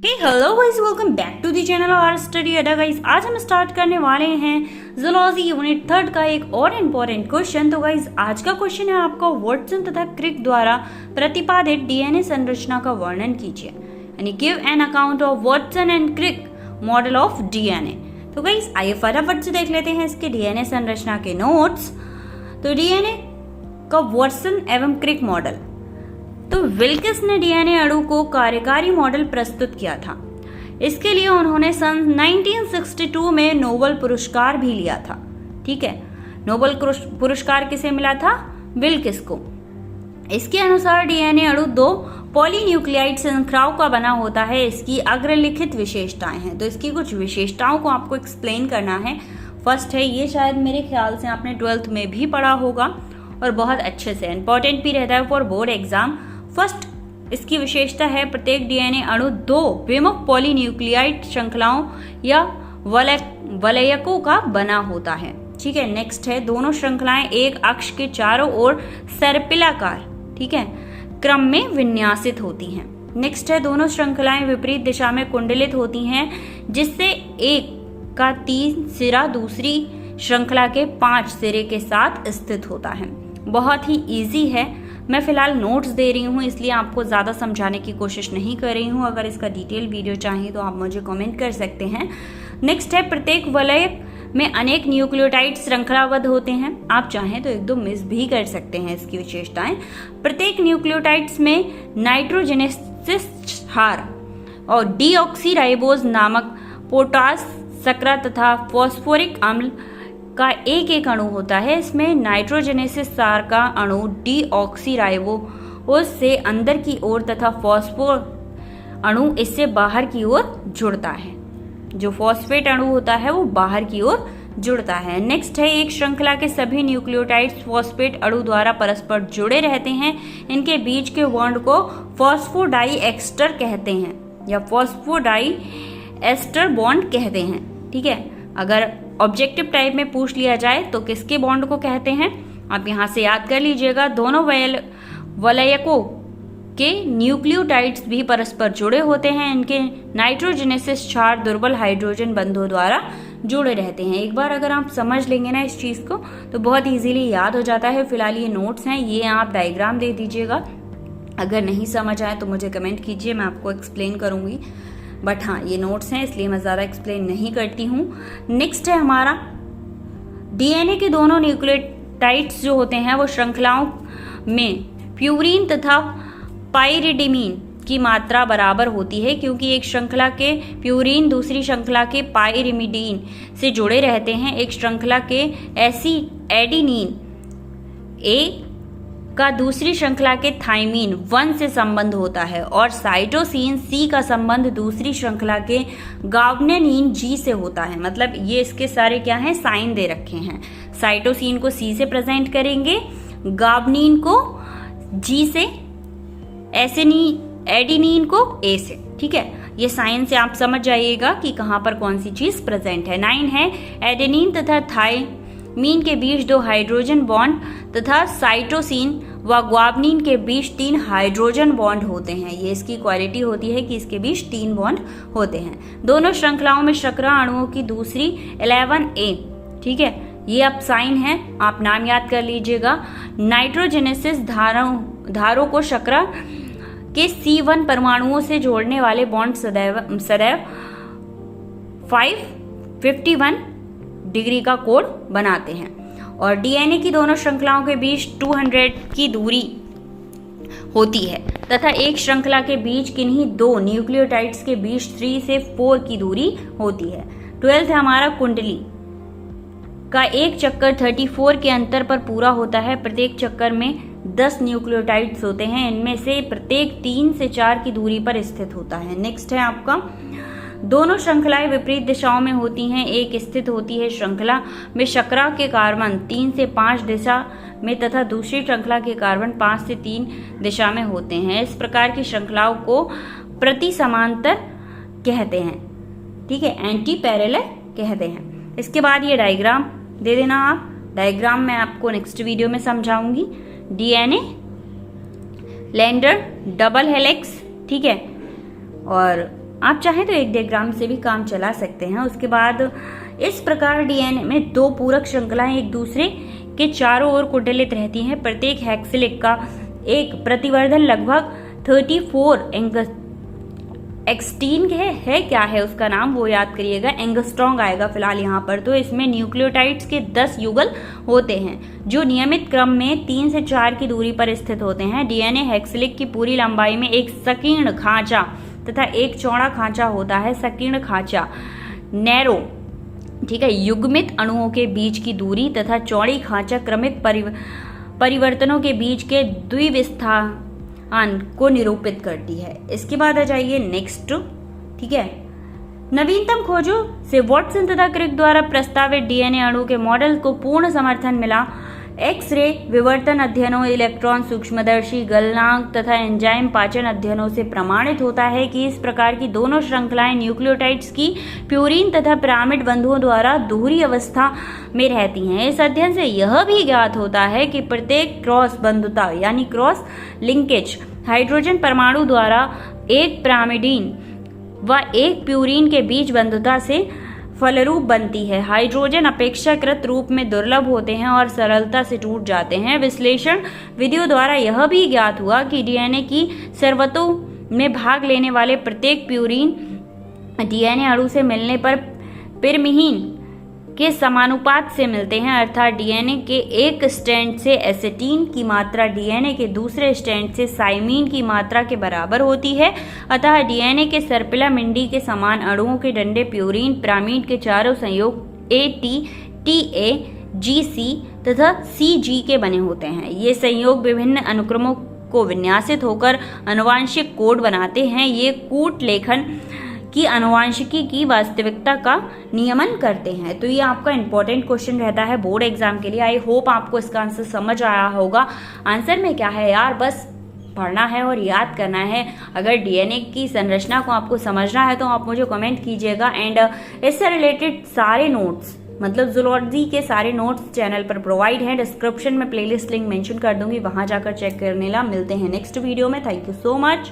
Hello guys, welcome back to the channel our study Adda. Guys आज हम start करने वाले हैं ज़ूलॉजी यूनिट 3 का एक और इम्पोर्टेंट क्वेश्चन। तो गाइस आज का क्वेश्चन है आपका वाटसन तथा क्रिक द्वारा प्रतिपादित डीएनए संरचना का वर्णन कीजिए, यानी give an account of Watson and Crick model of DNA. तो गाइस आइए फटाफट से देख लेते हैं इसके डीएनए संरचना के नोट्स। तो डीएनए का वाटसन एवं क्रिक मॉडल, तो विल्किस ने डीएनए अणु को कार्यकारी मॉडल प्रस्तुत किया था। इसके लिए उन्होंने सन 1962 में नोबेल पुरस्कार भी लिया था। ठीक है, नोबेल पुरस्कार किसे मिला था? विल्किस को। इसके अनुसार डीएनए अणु 2 पॉलीन्यूक्लियाइड श्रृंखलाओं का बना होता है। इसकी अग्रलिखित विशेषताएं हैं, तो इसकी कुछ विशेषताओं को आपको एक्सप्लेन करना है। फर्स्ट है, ये शायद मेरे ख्याल से आपने 12th में भी पढ़ा होगा और बहुत अच्छे से इंपॉर्टेंट भी रहता है फॉर बोर्ड एग्जाम। फर्स्ट इसकी विशेषता है, प्रत्येक डीएनए अणु 2 विमुख पॉलीन्यूक्लियाइड श्रृंखलाओं या वलयकों का बना होता है। ठीक है, नेक्स्ट है, दोनों श्रृंखलाएं एक अक्ष के चारों ओर सर्पिलाकार, ठीक है, क्रम में विन्यासित होती हैं। नेक्स्ट है, दोनों श्रृंखलाएं विपरीत दिशा में कुंडलित होती हैं, जिससे एक का 3 सिरा दूसरी श्रृंखला के 5 सिरे के साथ स्थित होता है। बहुत ही इजी है, मैं फिलहाल नोट्स दे रही हूँ इसलिए आपको ज़्यादा समझाने की कोशिश नहीं कर रही हूँ। अगर इसका डिटेल वीडियो चाहिए तो आप मुझे कमेंट कर सकते हैं। नेक्स्ट है, प्रत्येक वलय में अनेक न्यूक्लियोटाइड श्रृंखलाबद्ध होते हैं। आप चाहें तो 1-2 मिस भी कर सकते हैं इसकी विशेषताएं। प्रत्येक न्यूक्लियोटाइड्स में नाइट्रोजेनेसिस क्षार और डीऑक्सीराइबोज नामक पोटास शर्करा तथा फॉस्फोरिक अम्ल का एक अणु होता है। इसमें नाइट्रोजेनेसिस क्षार का अणु डीऑक्सीराइबोज से अंदर की ओर तथा फॉस्फोर अणु इससे बाहर की ओर जुड़ता है। जो फॉस्फेट अणु होता है वो बाहर की ओर जुड़ता है। नेक्स्ट है, एक श्रृंखला के सभी न्यूक्लियोटाइड्स फॉस्फेट अणु द्वारा परस्पर जुड़े रहते हैं। इनके बीच के बॉन्ड को फॉस्फोडाइएस्टर कहते हैं या फॉस्फोडाइएस्टर बॉन्ड कहते हैं। ठीक है, अगर ऑब्जेक्टिव टाइप में पूछ लिया जाए तो किसके बॉन्ड को कहते हैं, आप यहाँ से याद कर लीजिएगा। दोनों वलयकों के न्यूक्लियोटाइड्स भी परस्पर जुड़े होते हैं। इनके नाइट्रोजेनेसिस क्षार दुर्बल हाइड्रोजन बंधों द्वारा जुड़े रहते हैं। एक बार अगर आप समझ लेंगे ना इस चीज को तो बहुत इजीली याद हो जाता है। फिलहाल ये नोट्स हैं, ये आप डायग्राम दे दीजिएगा। अगर नहीं समझ आए तो मुझे कमेंट कीजिए, मैं आपको एक्सप्लेन करूंगी। बट हाँ, ये नोट्स हैं इसलिए मैं ज़्यादा एक्सप्लेन नहीं करती हूँ। नेक्स्ट है हमारा, डीएनए के दोनों न्यूक्लियोटाइड्स जो होते हैं वो श्रृंखलाओं में प्यूरीन तथा पाइरिडिमीन की मात्रा बराबर होती है, क्योंकि एक श्रृंखला के प्यूरीन दूसरी श्रृंखला के पाइरिमिडीन से जुड़े रहते हैं। एक श्रृंखला के एडिनिन ए का दूसरी श्रृंखला के थाइमीन 1 से संबंध होता है और साइटोसिन सी का संबंध दूसरी श्रृंखला के गाबनेनिन जी से होता है। मतलब ये इसके सारे क्या हैं, साइन दे रखे हैं। साइटोसिन को सी से प्रेजेंट करेंगे, गाबनीन को जी से, एडिनिन को ए से। ठीक है, ये साइन से आप समझ जाइएगा कि कहाँ पर कौन सी चीज प्रेजेंट है। 9 है, एडेनिन तथा थाइमीन के बीच 2 हाइड्रोजन बॉन्ड तथा साइटोसिन व ग्वाबनीन के बीच 3 हाइड्रोजन बॉन्ड होते हैं। ये इसकी क्वालिटी होती है कि इसके बीच 3 बॉन्ड होते हैं। दोनों श्रृंखलाओं में शर्करा अणुओं की दूसरी 11A, ठीक है, ये अब साइन है, आप नाम याद कर लीजिएगा। नाइट्रोजेनेसिस धारों को शर्करा के C1 परमाणुओं से जोड़ने वाले बॉन्ड सदैव 551 डिग्री का कोण बनाते हैं और डीएनए की दोनों श्रृंखलाओं के बीच 200 की दूरी होती है तथा एक श्रृंखला के बीच किन्हीं 2 न्यूक्लियोटाइड्स के बीच 3 से 4 की दूरी होती है। 12th है हमारा, कुंडली का एक चक्कर 34 के अंतर पर पूरा होता है। प्रत्येक चक्कर में 10 न्यूक्लियोटाइड्स होते हैं, इनमें से प्रत्येक 3 से 4 की दूरी पर स्थित होता है। नेक्स्ट है आपका, दोनों श्रृंखलाएं विपरीत दिशाओं में होती हैं। एक स्थित होती है श्रृंखला में शर्करा के कार्बन 3 से 5 दिशा में तथा दूसरी श्रृंखला के कार्बन 5 से 3 दिशा में होते हैं। इस प्रकार की श्रृंखलाओं को प्रति समांतर कहते हैं। ठीक है, एंटी पैरेलल कहते हैं। इसके बाद ये डायग्राम दे देना आप। डायग्राम मैं आपको नेक्स्ट वीडियो में समझाऊंगी। डीएनए लेंडर डबल हेलिक्स, ठीक है, और आप चाहें तो एक डायग्राम से भी काम चला सकते हैं। उसके बाद इस प्रकार डीएनए में दो पूरक श्रृंखलाएं एक दूसरे के चारों ओर कुंडलित रहती हैं। प्रत्येक हेक्सिलिक का एक प्रतिवर्धन लगभग 34 एक्सटीन है क्या है उसका नाम वो याद करिएगा, एंगस्ट्रॉन्ग आएगा फिलहाल यहाँ पर। तो इसमें न्यूक्लियोटाइड्स के 10 युगल होते हैं जो नियमित क्रम में 3 से 4 की दूरी पर स्थित होते हैं। डीएनए हेक्सिलिक की पूरी लंबाई में एक संकीर्ण खांचा तथा एक चौड़ा खांचा होता है। संकीर्ण खांचा नैरो, ठीक है, युग्मित अणुओं के बीच की दूरी तथा चौड़ी खांचा क्रमिक परिवर्तनों के बीच के द्विविस्थान को निरूपित करती है। इसके बाद आ जाइए नेक्स्ट, ठीक है। नवीनतम खोजों से वाटसन तथा क्रिक द्वारा प्रस्तावित डीएनए अणु के मॉडल को पूर्ण समर्थन मिला। एक्स-रे विवर्तन अध्ययनों, इलेक्ट्रॉन सूक्ष्मदर्शी गलनांक तथा एंजाइम पाचन अध्ययनों से प्रमाणित होता है कि इस प्रकार की दोनों श्रृंखलाएं न्यूक्लियोटाइड्स की प्यूरीन तथा पिरामिड बंधुओं द्वारा दोहरी अवस्था में रहती हैं। इस अध्ययन से यह भी ज्ञात होता है कि प्रत्येक क्रॉस बंधुता यानी क्रॉस लिंकेज हाइड्रोजन परमाणु द्वारा एक पिरामिडीन व एक प्यूरीन के बीच बंधुता से फलरूप बनती है। हाइड्रोजन अपेक्षाकृत रूप में दुर्लभ होते हैं और सरलता से टूट जाते हैं। विश्लेषण विधियों द्वारा यह भी ज्ञात हुआ कि डीएनए की सर्वतों में भाग लेने वाले प्रत्येक प्यूरीन डीएनए अणु से मिलने पर पिरमिहीन के समानुपात से मिलते हैं, अर्थात डीएनए के एक स्ट्रैंड से एसिटीन की मात्रा डीएनए के दूसरे स्ट्रैंड से साइमीन की मात्रा के बराबर होती है। अतः डीएनए के सर्पिला मिंडी के समान अणुओं के डंडे प्यूरीन पिरामिड के चारों संयोग एटी, टीए, जीसी तथा सीजी के बने होते हैं। ये संयोग विभिन्न अनुक्रमों को विन्यासित होकर आनुवांशिक कोड बनाते हैं। ये कूट लेखन की आनुवांशिकी की वास्तविकता का नियमन करते हैं। तो ये आपका इंपॉर्टेंट क्वेश्चन रहता है बोर्ड एग्जाम के लिए। आई होप आपको इसका आंसर समझ आया होगा। आंसर में क्या है यार, बस पढ़ना है और याद करना है। अगर डीएनए की संरचना को आपको समझना है तो आप मुझे कमेंट कीजिएगा। एंड इससे रिलेटेड सारे नोट्स, मतलब जूलॉजी के सारे नोट्स चैनल पर प्रोवाइड हैं। डिस्क्रिप्शन में प्लेलिस्ट लिंक मेंशन कर दूंगी, वहां जाकर चेक करने ला। मिलते हैं नेक्स्ट वीडियो में। Thank you so much.